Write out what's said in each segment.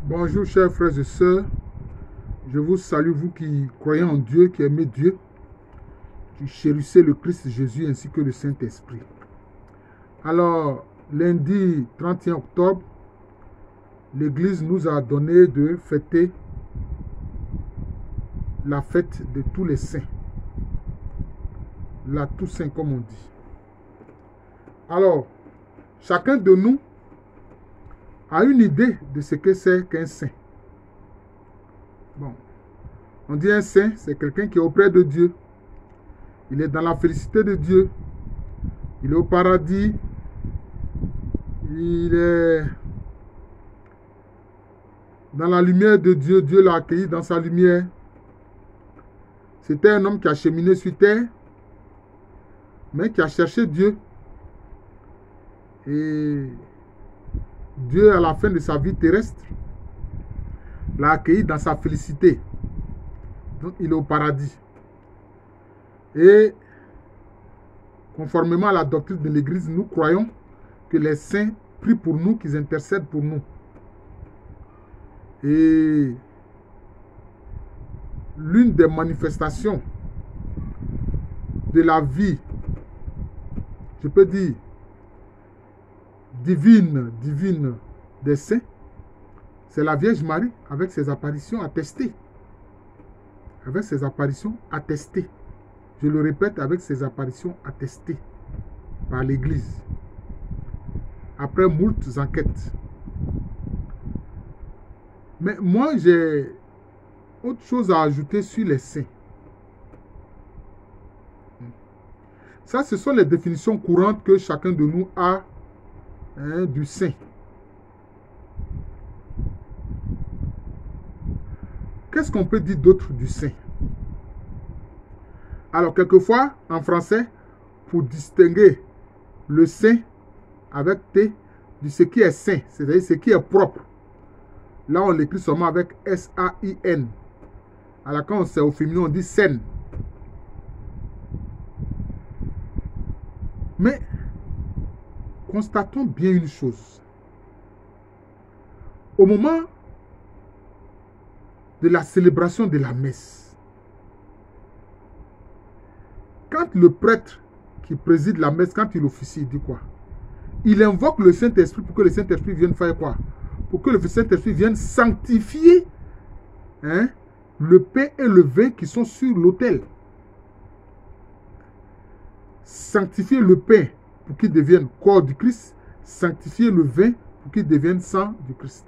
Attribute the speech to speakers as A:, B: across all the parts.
A: Bonjour chers frères et sœurs, je vous salue vous qui croyez en Dieu, qui aimez Dieu, qui chérissez le Christ Jésus ainsi que le Saint-Esprit. Alors, lundi 31 octobre, l'Église nous a donné de fêter la fête de tous les saints, la Toussaint comme on dit. Alors, chacun de nous a une idée de ce que c'est qu'un saint. Bon, on dit un saint, c'est quelqu'un qui est auprès de Dieu. Il est dans la félicité de Dieu. Il est au paradis. Il est dans la lumière de Dieu. Dieu l'a accueilli dans sa lumière. C'était un homme qui a cheminé sur terre, mais qui a cherché Dieu. Et Dieu, à la fin de sa vie terrestre, l'a accueilli dans sa félicité. Donc, il est au paradis. Et, conformément à la doctrine de l'Église, nous croyons que les saints prient pour nous, qu'ils intercèdent pour nous. Et l'une des manifestations de la vie, je peux dire, divine des saints, c'est la Vierge Marie avec ses apparitions attestées. Avec ses apparitions attestées. Je le répète, avec ses apparitions attestées par l'Église. Après moult enquêtes. Mais moi, j'ai autre chose à ajouter sur les saints. Ça, ce sont les définitions courantes que chacun de nous a du saint. Qu'est-ce qu'on peut dire d'autre du saint? Alors, quelquefois, en français, pour distinguer le saint avec T, de ce qui est saint, c'est-à-dire ce qui est propre. Là, on l'écrit seulement avec S-A-I-N. Alors, quand c'est au féminin, on dit saine. Mais, constatons bien une chose. Au moment de la célébration de la messe, quand le prêtre qui préside la messe, quand il officie, il dit quoi? Il invoque le Saint-Esprit pour que le Saint-Esprit vienne faire quoi? Pour que le Saint-Esprit vienne sanctifier le pain et le vin qui sont sur l'autel. Sanctifier le pain pour qu'il devienne corps du Christ, sanctifier le vin pour qu'il devienne sang du Christ.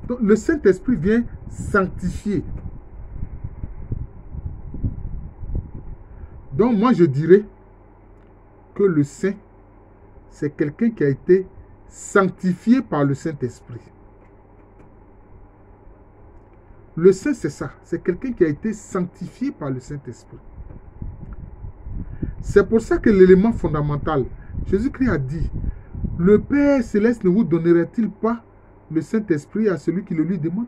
A: Donc le Saint-Esprit vient sanctifier. Donc moi je dirais que le saint, c'est quelqu'un qui a été sanctifié par le Saint-Esprit. Le saint, c'est ça. C'est quelqu'un qui a été sanctifié par le Saint-Esprit. C'est pour ça que l'élément fondamental, Jésus-Christ a dit, le Père Céleste ne vous donnerait-il pas le Saint-Esprit à celui qui le lui demande?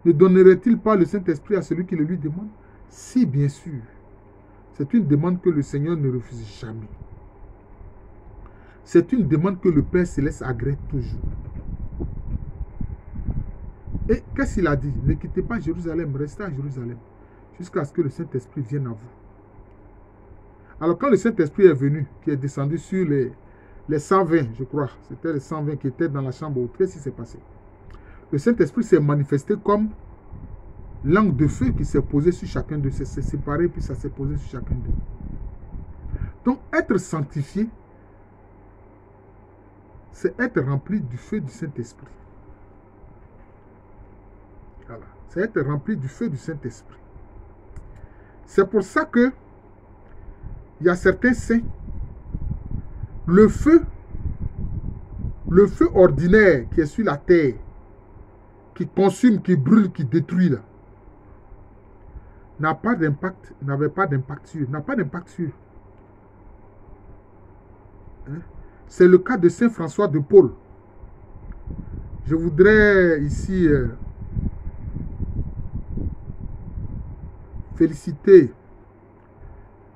A: Ne donnerait-il pas le Saint-Esprit à celui qui le lui demande? Si, bien sûr. C'est une demande que le Seigneur ne refuse jamais. C'est une demande que le Père Céleste agrée toujours. Et qu'est-ce qu'il a dit? Ne quittez pas Jérusalem, restez à Jérusalem, jusqu'à ce que le Saint-Esprit vienne à vous. Alors quand le Saint-Esprit est venu, qui est descendu sur les 120, je crois, c'était les 120 qui étaient dans la chambre haute, qu'est-ce qui s'est passé? Le Saint-Esprit s'est manifesté comme langue de feu qui s'est posée sur chacun d'eux, s'est séparé, puis ça s'est posé sur chacun d'eux. Donc être sanctifié, c'est être rempli du feu du Saint-Esprit. Voilà. C'est être rempli du feu du Saint-Esprit. C'est pour ça que il y a certains saints, le feu ordinaire qui est sur la terre, qui consume, qui brûle, qui détruit là, n'a pas d'impact, n'avait pas d'impact sur, n'a pas d'impact sur. C'est le cas de Saint François de Paule. Je voudrais ici féliciter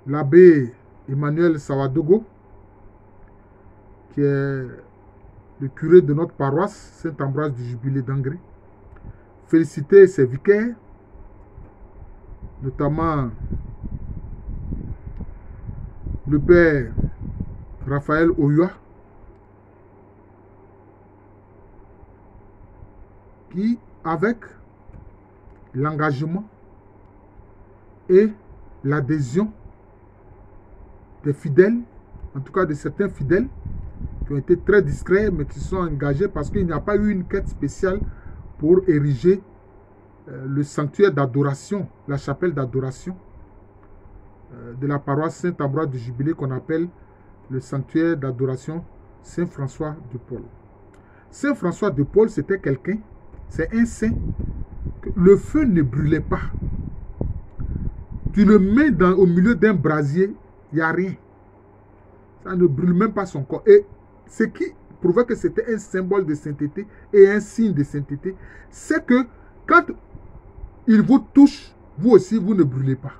A: l'abbé Emmanuel Sawadogo, qui est le curé de notre paroisse, Saint-Ambroise du Jubilé d'Angré. féliciter ses vicaires, notamment le père Raphaël Oyoa, qui, avec l'engagement et l'adhésion des fidèles, en tout cas de certains fidèles, qui ont été très discrets, mais qui se sont engagés parce qu'il n'y a pas eu une quête spéciale pour ériger le sanctuaire d'adoration, la chapelle d'adoration de la paroisse Saint-Ambroise du Jubilé qu'on appelle le sanctuaire d'adoration Saint-François de Paul. Saint-François de Paul, c'était quelqu'un, c'est un saint, que le feu ne brûlait pas. Tu le mets au milieu d'un brasier, il n'y a rien. Ça ne brûle même pas son corps. Et ce qui prouvait que c'était un symbole de sainteté et un signe de sainteté, c'est que quand il vous touche, vous aussi, vous ne brûlez pas.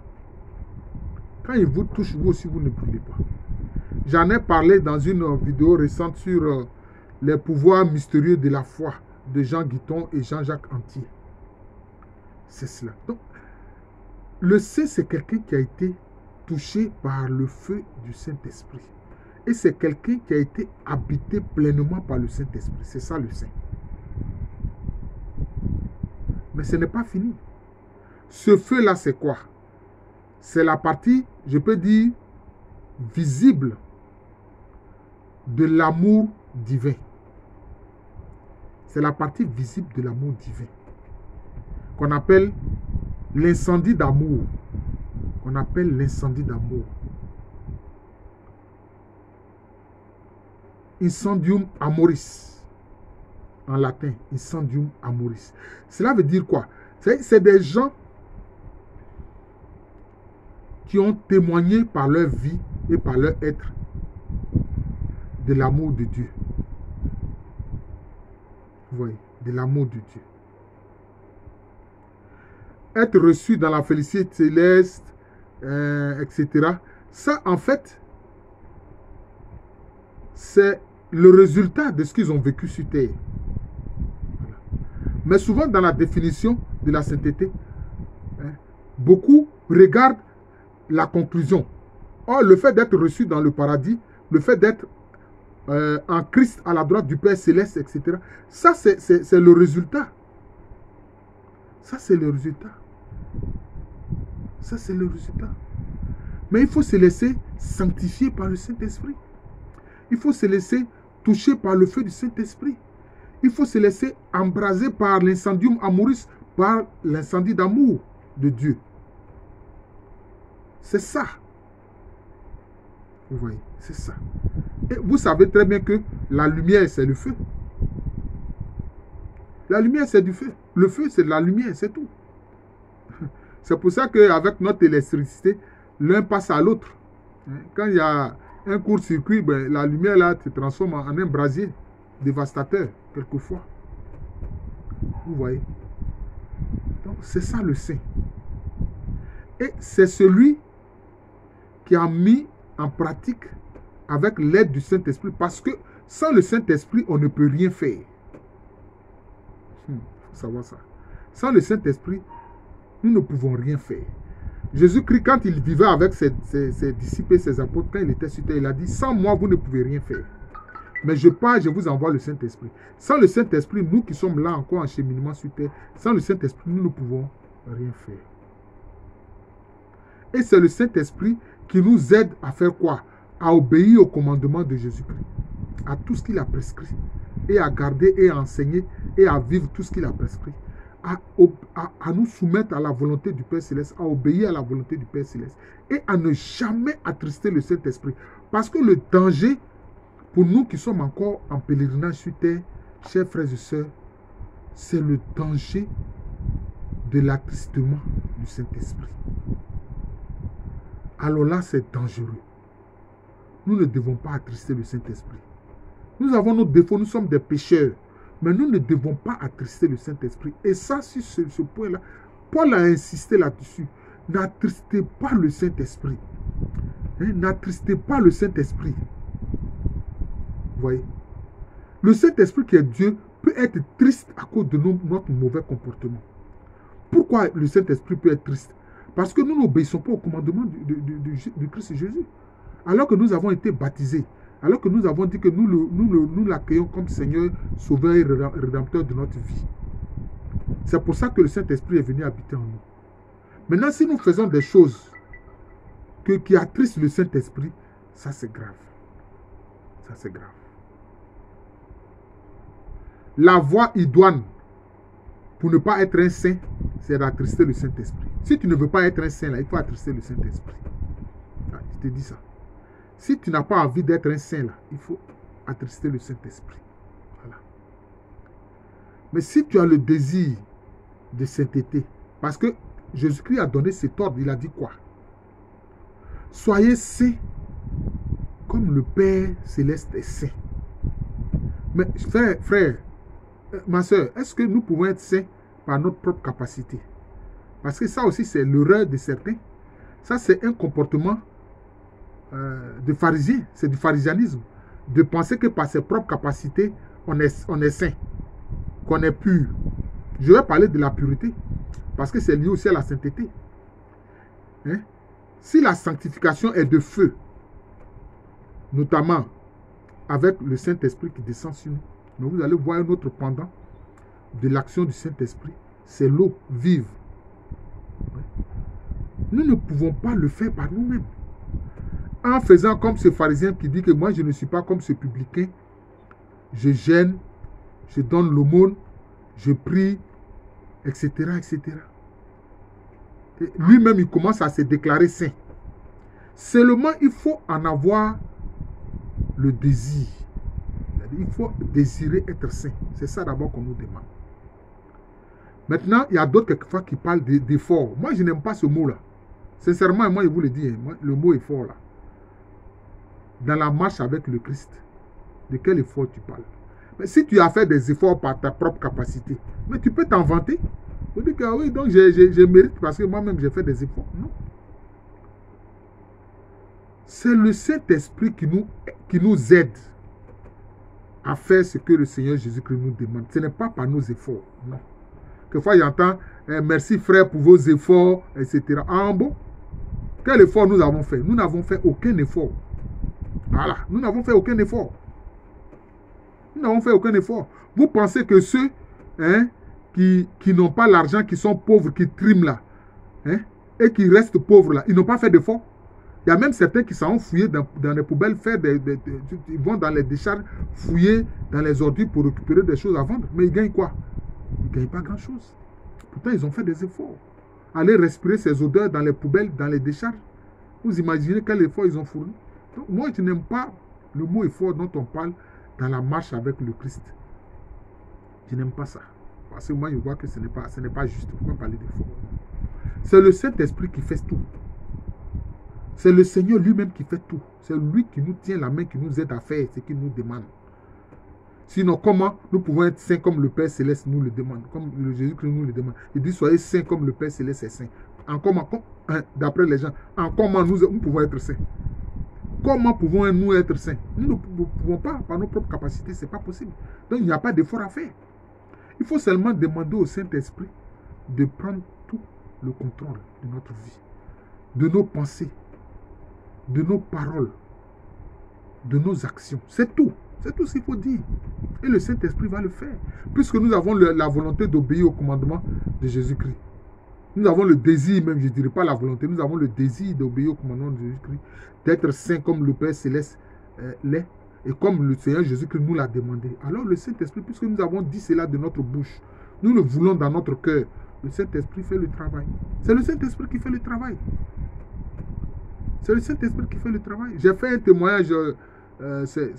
A: Quand il vous touche, vous aussi, vous ne brûlez pas. J'en ai parlé dans une vidéo récente sur les pouvoirs mystérieux de la foi de Jean Guiton et Jean-Jacques Antier. C'est cela. Donc, le saint, c'est quelqu'un qui a été touché par le feu du Saint-Esprit. Et c'est quelqu'un qui a été habité pleinement par le Saint-Esprit. C'est ça le saint. Mais ce n'est pas fini. Ce feu-là, c'est quoi? C'est la partie, je peux dire, visible de l'amour divin. C'est la partie visible de l'amour divin. Qu'on appelle l'incendie d'amour. Qu'on appelle l'incendie d'amour. Incendium amoris. En latin, incendium amoris. Cela veut dire quoi? C'est des gens qui ont témoigné par leur vie et par leur être de l'amour de Dieu. Vous voyez, de l'amour de Dieu. Être reçu dans la félicité céleste, etc. Ça, en fait, c'est le résultat de ce qu'ils ont vécu sur terre. Voilà. Mais souvent, dans la définition de la sainteté, beaucoup regardent la conclusion. Or, le fait d'être reçu dans le paradis, le fait d'être en Christ à la droite du Père Céleste, etc. Ça, c'est le résultat. Ça, c'est le résultat. Ça, c'est le résultat. Mais il faut se laisser sanctifier par le Saint-Esprit. Il faut se laisser toucher par le feu du Saint-Esprit. Il faut se laisser embraser par l'incendium amoris, par l'incendie d'amour de Dieu. C'est ça. Vous voyez, c'est ça. Et vous savez très bien que la lumière, c'est le feu. La lumière, c'est du feu. Le feu, c'est de la lumière, c'est tout. C'est pour ça qu'avec notre électricité, l'un passe à l'autre. Quand il y a un court-circuit, ben, la lumière là se transforme en un brasier dévastateur, quelquefois. Vous voyez. Donc, c'est ça le saint. Et c'est celui qui a mis en pratique avec l'aide du Saint-Esprit, parce que sans le Saint-Esprit, on ne peut rien faire. Il faut savoir ça. Sans le Saint-Esprit, nous ne pouvons rien faire. Jésus-Christ, quand il vivait avec ses disciples et ses apôtres, quand il était sur terre, il a dit, sans moi, vous ne pouvez rien faire. Mais je pars, je vous envoie le Saint-Esprit. Sans le Saint-Esprit, nous qui sommes là encore en cheminement sur terre, sans le Saint-Esprit, nous ne pouvons rien faire. Et c'est le Saint-Esprit qui nous aide à faire quoi? À obéir au commandement de Jésus-Christ, à tout ce qu'il a prescrit, et à garder et à enseigner et à vivre tout ce qu'il a prescrit, à nous soumettre à la volonté du Père Céleste, à obéir à la volonté du Père Céleste, et à ne jamais attrister le Saint-Esprit. Parce que le danger, pour nous qui sommes encore en pèlerinage sur terre, chers frères et sœurs, c'est le danger de l'attristement du Saint-Esprit. Alors là, c'est dangereux. Nous ne devons pas attrister le Saint-Esprit. Nous avons nos défauts, nous sommes des pécheurs. Mais nous ne devons pas attrister le Saint-Esprit. Et ça, sur ce point-là, Paul a insisté là-dessus. N'attristez pas le Saint-Esprit. N'attristez pas le Saint-Esprit. Vous voyez? Le Saint-Esprit qui est Dieu peut être triste à cause de notre mauvais comportement. Pourquoi le Saint-Esprit peut être triste? Parce que nous n'obéissons pas au commandement du Christ Jésus. Alors que nous avons été baptisés, alors que nous avons dit que nous l'accueillons comme Seigneur, Sauveur et Rédempteur de notre vie. C'est pour ça que le Saint-Esprit est venu habiter en nous. Maintenant, si nous faisons des choses qui attristent le Saint-Esprit, ça c'est grave. Ça c'est grave. La voie idoine pour ne pas être un saint, c'est d'attrister le Saint-Esprit. Si tu ne veux pas être un saint, là, il faut attrister le Saint-Esprit. Ah, je te dis ça. Si tu n'as pas envie d'être un saint, là, il faut attrister le Saint-Esprit. Voilà. Mais si tu as le désir de sainteté, parce que Jésus-Christ a donné cet ordre, il a dit quoi? Soyez saints comme le Père Céleste est saint. Mais frère, ma soeur, est-ce que nous pouvons être saints par notre propre capacité? Parce que ça aussi, c'est l'erreur de certains. Ça, c'est un comportement de pharisien. C'est du pharisianisme. De penser que par ses propres capacités, on est saint. Qu'on est pur. Je vais parler de la pureté. Parce que c'est lié aussi à la sainteté. Hein? Si la sanctification est de feu, notamment avec le Saint-Esprit qui descend sur nous, mais vous allez voir un autre pendant de l'action du Saint-Esprit, c'est l'eau vive. Nous ne pouvons pas le faire par nous-mêmes. En faisant comme ce pharisien qui dit que moi je ne suis pas comme ce publicain, je gêne, je donne l'aumône, je prie, etc. etc. Lui-même il commence à se déclarer saint. Seulement il faut en avoir le désir. Il faut désirer être saint. C'est ça d'abord qu'on nous demande. Maintenant, il y a d'autres quelquefois qui parlent d'effort. Moi, je n'aime pas ce mot-là. Sincèrement, moi, je vous le dis, hein, le mot effort, là. Dans la marche avec le Christ, de quel effort tu parles? Mais si tu as fait des efforts par ta propre capacité, mais tu peux t'en vanter. Tu dis que oui, donc je mérite parce que moi-même, j'ai fait des efforts. Non. C'est le Saint-Esprit qui nous aide à faire ce que le Seigneur Jésus-Christ nous demande. Ce n'est pas par nos efforts, non. Quelquefois, j'entends merci frère pour vos efforts, etc. Ah bon? Quel effort nous avons fait? Nous n'avons fait aucun effort. Voilà, nous n'avons fait aucun effort. Nous n'avons fait aucun effort. Vous pensez que ceux qui n'ont pas l'argent, qui sont pauvres, qui triment là, et qui restent pauvres là, ils n'ont pas fait d'effort? Il y a même certains qui s'en ont fouillés dans les poubelles, ils vont dans les décharges, fouiller dans les ordures pour récupérer des choses à vendre. Mais ils gagnent quoi? Ils ne gagnent pas grand-chose. Pourtant, ils ont fait des efforts. Aller respirer ces odeurs dans les poubelles, dans les décharges. Vous imaginez quel effort ils ont fourni? Donc, moi, je n'aime pas le mot effort dont on parle dans la marche avec le Christ. Je n'aime pas ça. Parce que moi, je vois que ce n'est pas juste. Il ne faut pas parler d'effort. C'est le Saint-Esprit qui fait tout. C'est le Seigneur lui-même qui fait tout. C'est lui qui nous tient la main, qui nous aide à faire ce qu'il nous demande. Sinon, comment nous pouvons être saints comme le Père Céleste nous le demande, comme le Jésus-Christ nous le demande? Il dit, soyez saints comme le Père Céleste est saint. D'après les gens, comment nous pouvons être saints? Comment pouvons-nous être saints? Nous ne pouvons pas, par nos propres capacités, ce n'est pas possible. Donc, il n'y a pas d'effort à faire. Il faut seulement demander au Saint-Esprit de prendre tout le contrôle de notre vie, de nos pensées, de nos paroles, de nos actions. C'est tout. C'est tout ce qu'il faut dire. Et le Saint-Esprit va le faire. Puisque nous avons la volonté d'obéir au commandement de Jésus-Christ. Nous avons le désir, même je ne dirais pas la volonté, nous avons le désir d'obéir au commandement de Jésus-Christ, d'être saint comme le Père Céleste l'est, et comme le Seigneur Jésus-Christ nous l'a demandé. Alors le Saint-Esprit, puisque nous avons dit cela de notre bouche, nous le voulons dans notre cœur, le Saint-Esprit fait le travail. C'est le Saint-Esprit qui fait le travail. C'est le Saint-Esprit qui fait le travail. J'ai fait un témoignage, c'est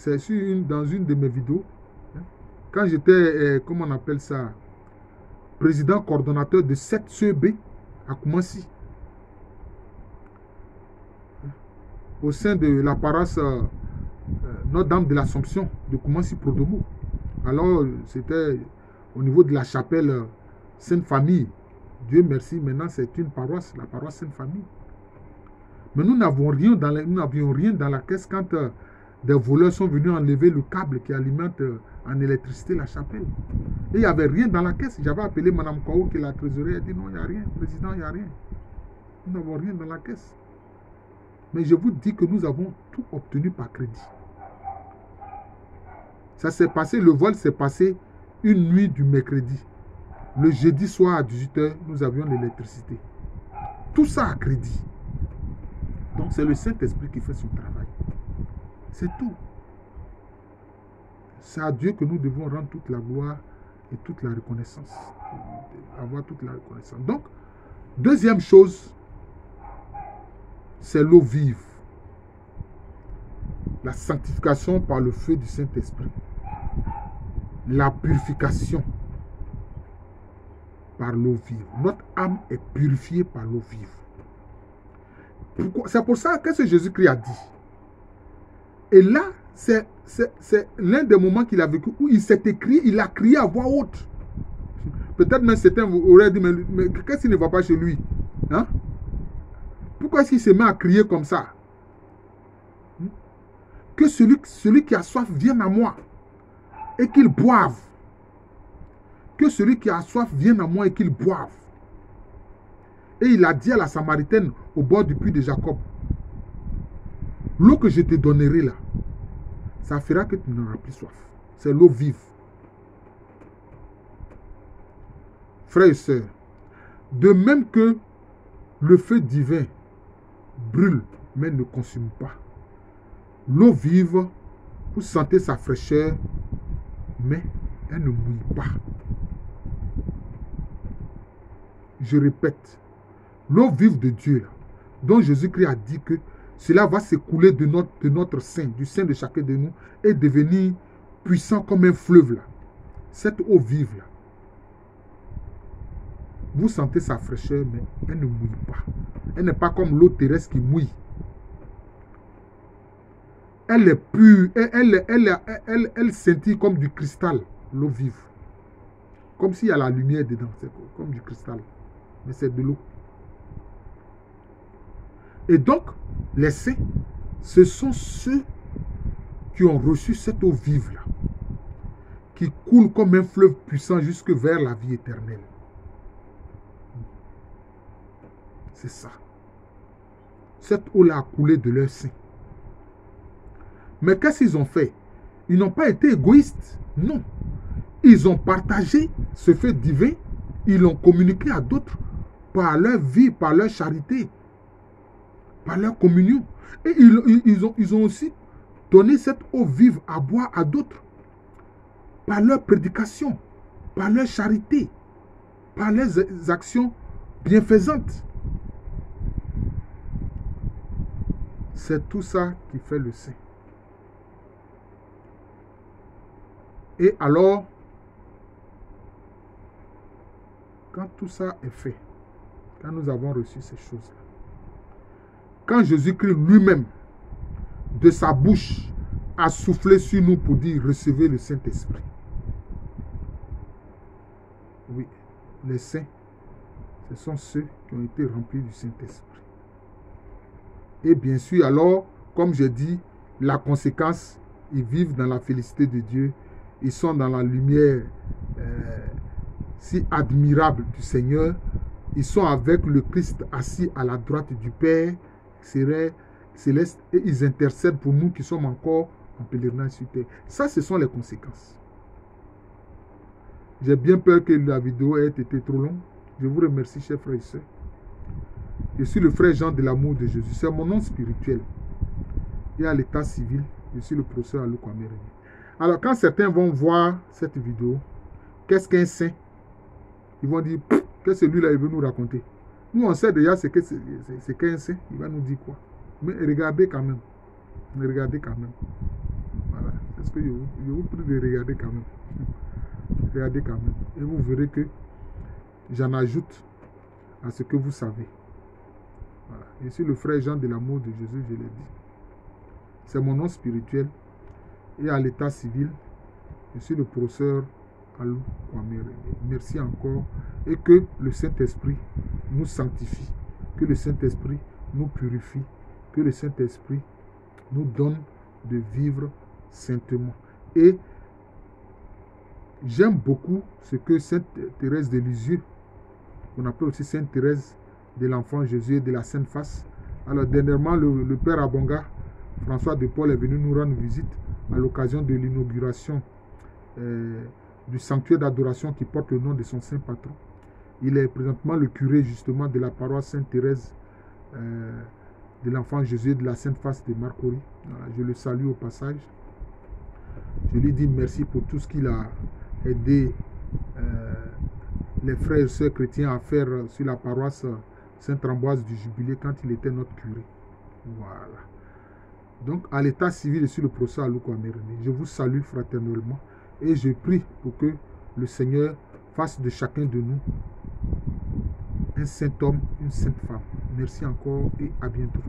A: dans une de mes vidéos. Quand j'étais, comment on appelle ça, président coordonnateur de 7 CEB à Koumassi. Au sein de la paroisse Notre-Dame de l'Assomption de Koumassi Prodomo. Alors, c'était au niveau de la chapelle Sainte-Famille. Dieu merci, maintenant c'est une paroisse, la paroisse Sainte-Famille. Mais nous n'avions rien dans la caisse quand des voleurs sont venus enlever le câble qui alimente en électricité la chapelle. Et il n'y avait rien dans la caisse. J'avais appelé Mme Kwao qui est la trésorerie. Elle dit non, il n'y a rien. Président, il n'y a rien. Nous n'avons rien dans la caisse. Mais je vous dis que nous avons tout obtenu par crédit. Ça s'est passé, le vol s'est passé une nuit du mercredi. Le jeudi soir à 18 h, nous avions l'électricité. Tout ça à crédit. Donc c'est le Saint-Esprit qui fait son travail. C'est tout. C'est à Dieu que nous devons rendre toute la gloire et toute la reconnaissance. Avoir toute la reconnaissance. Donc, deuxième chose, c'est l'eau vive. La sanctification par le feu du Saint-Esprit. La purification par l'eau vive. Notre âme est purifiée par l'eau vive. C'est pour ça que ce Jésus-Christ a dit. Et là, c'est l'un des moments qu'il a vécu où il s'est écrit, il a crié à voix haute. Peut-être même certains auraient dit, mais qu'est-ce qui ne va pas chez lui? Hein? Pourquoi est-ce qu'il se met à crier comme ça? Que celui qui a soif vienne à moi et qu'il boive. Que celui qui a soif vienne à moi et qu'il boive. Et il a dit à la Samaritaine au bord du puits de Jacob, l'eau que je te donnerai là, ça fera que tu n'auras plus soif. C'est l'eau vive. Frères et sœurs, de même que le feu divin brûle mais ne consume pas, l'eau vive, vous sentez sa fraîcheur, mais elle ne mouille pas. Je répète, l'eau vive de Dieu, là, dont Jésus-Christ a dit que cela va s'écouler de notre sein, du sein de chacun de nous, et devenir puissant comme un fleuve. Là. Cette eau vive, là, vous sentez sa fraîcheur, mais elle ne mouille pas. Elle n'est pas comme l'eau terrestre qui mouille. Elle est pure, elle scintille comme du cristal, l'eau vive. Comme s'il y a la lumière dedans, c'est comme du cristal. Mais c'est de l'eau. Et donc, les saints, ce sont ceux qui ont reçu cette eau vive-là, qui coule comme un fleuve puissant jusque vers la vie éternelle. C'est ça. Cette eau-là a coulé de leur sein. Mais qu'est-ce qu'ils ont fait? Ils n'ont pas été égoïstes. Non. Ils ont partagé ce fait divin. Ils l'ont communiqué à d'autres par leur vie, par leur charité, par leur communion. Et ils ont aussi donné cette eau vive à boire à d'autres par leur prédication, par leur charité, par leurs actions bienfaisantes. C'est tout ça qui fait le saint. Et alors, quand tout ça est fait, quand nous avons reçu ces choses-là, quand Jésus-Christ lui-même, de sa bouche, a soufflé sur nous pour dire, recevez le Saint-Esprit. Oui, les saints, ce sont ceux qui ont été remplis du Saint-Esprit. Et bien sûr, alors, comme je dis, la conséquence, ils vivent dans la félicité de Dieu. Ils sont dans la lumière si admirable du Seigneur. Ils sont avec le Christ assis à la droite du Père céleste et ils intercèdent pour nous qui sommes encore en pèlerinage sur terre. Ça, ce sont les conséquences. J'ai bien peur que la vidéo ait été trop longue. Je vous remercie, chers frères et sœurs. Je suis le frère Jean de l'amour de Jésus. C'est mon nom spirituel. Et à l'état civil, je suis le professeur Alou Kwame René. Alors, quand certains vont voir cette vidéo, qu'est-ce qu'un saint? Ils vont dire, qu'est-ce que celui-là veut nous raconter? Nous, on sait déjà ce qu'un saint. Il va nous dire quoi? Mais regardez quand même. Regardez quand même. Voilà. C'est ce que je vous prie de regarder quand même. Regardez quand même. Et vous verrez que j'en ajoute à ce que vous savez. Voilà. Je suis le frère Jean de l'amour de Jésus, je l'ai dit. C'est mon nom spirituel. Et à l'état civil, je suis le professeur Alou Kwame René. Merci encore. Et que le Saint-Esprit nous sanctifie. Que le Saint-Esprit nous purifie. Que le Saint-Esprit nous donne de vivre saintement. Et j'aime beaucoup ce que Sainte Thérèse de Lisieux, qu'on appelle aussi Sainte Thérèse de l'Enfant Jésus et de la Sainte Face. Alors dernièrement, le Père Abonga, François de Paul, est venu nous rendre visite à l'occasion de l'inauguration du sanctuaire d'adoration qui porte le nom de son saint patron. Il est présentement le curé justement de la paroisse Sainte-Thérèse de l'Enfant Jésus et de la Sainte Face de Marcory. Voilà, je le salue au passage. Je lui dis merci pour tout ce qu'il a aidé les frères et sœurs chrétiens à faire sur la paroisse Sainte-Ambroise du Jubilé quand il était notre curé. Voilà. Donc, à l'état civil et sur le procès à Louko-Améréné, je vous salue fraternellement et je prie pour que le Seigneur fasse de chacun de nous un saint homme, une sainte femme. Merci encore et à bientôt.